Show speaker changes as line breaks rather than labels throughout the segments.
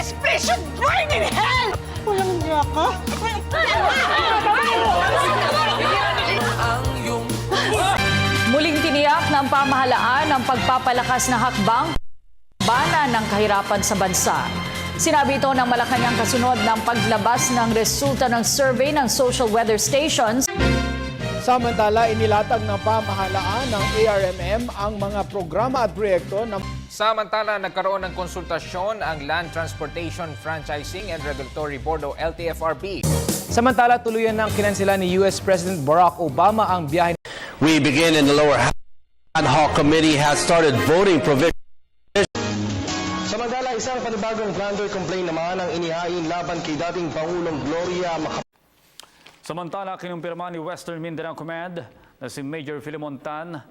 This place should burn in hell! Walang niya ka?
Muling tiniyak ng pamahalaan ang pagpapalakas na hakbang bana ng kahirapan sa bansa. Sinabi ito ng Malacanang kasunod ng paglabas ng resulta ng survey ng social weather stations.
Samantala, inilatag ng pamahalaan ng ARMM ang mga programa at proyekto ng
Samantala, nagkaroon ng konsultasyon ang Land Transportation Franchising and Regulatory Board o LTFRB.
Samantala, tuluyan ng kinansela ni US President Barack Obama ang biyahe.
We begin in the lower house. Ad hoc committee has started voting provisions.
Samantala, isang panibagong plunder complaint naman ang inihain laban kay dating Pangulong Gloria Macapagal.
Samantala, kinumpirma ni Western Mindanao Command na si Major Filemon Tan.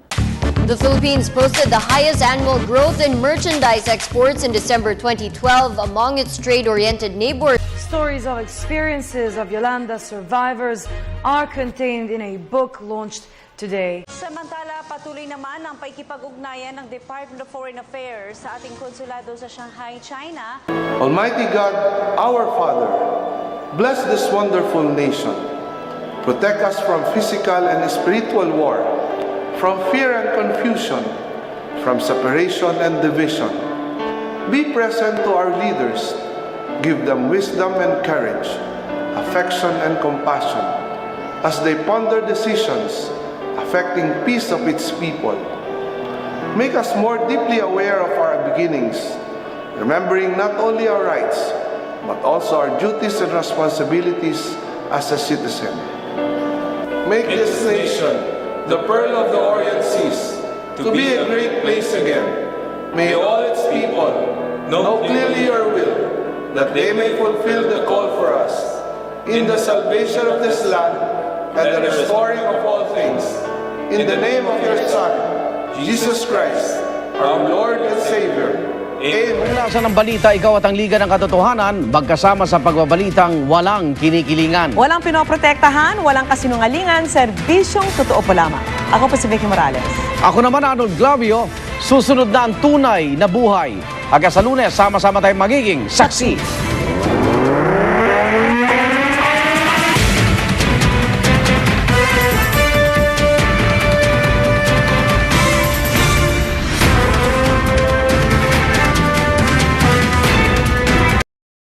The Philippines posted the highest annual growth in merchandise exports in December 2012 among its trade-oriented neighbors.
Stories of experiences of Yolanda survivors are contained in a book launched today.
Samantala, patuloy naman ang paikipag-ugnayan ng Department of Foreign Affairs sa ating konsulado sa Shanghai, China.
Almighty God, our Father, bless this wonderful nation. Protect us from physical and spiritual war, from fear and confusion, from separation and division. Be present to our leaders. Give them wisdom and courage, affection and compassion, as they ponder decisions affecting peace of its people. Make us more deeply aware of our beginnings, remembering not only our rights, but also our duties and responsibilities as a citizen. Make this nation, the pearl of the Orient Seas, to be a great place again. May all its people know clearly your will, that they may fulfill the call for us in the salvation of this land and the restoring of all things. In the name of your Son, Jesus Christ, our Lord and Savior. Amen.
Nasa ng balita, ikaw at ang Liga ng Katotohanan, magkasama sa pagbabalitang walang kinikilingan.
Walang pinoprotektahan, walang kasinungalingan, serbisyong totoo po lamang. Ako po si Vicky Morales.
Ako naman, Arnold Glavio, susunod na ang tunay na buhay. Hanggang sa Lunes, sama-sama tayong magiging saksi.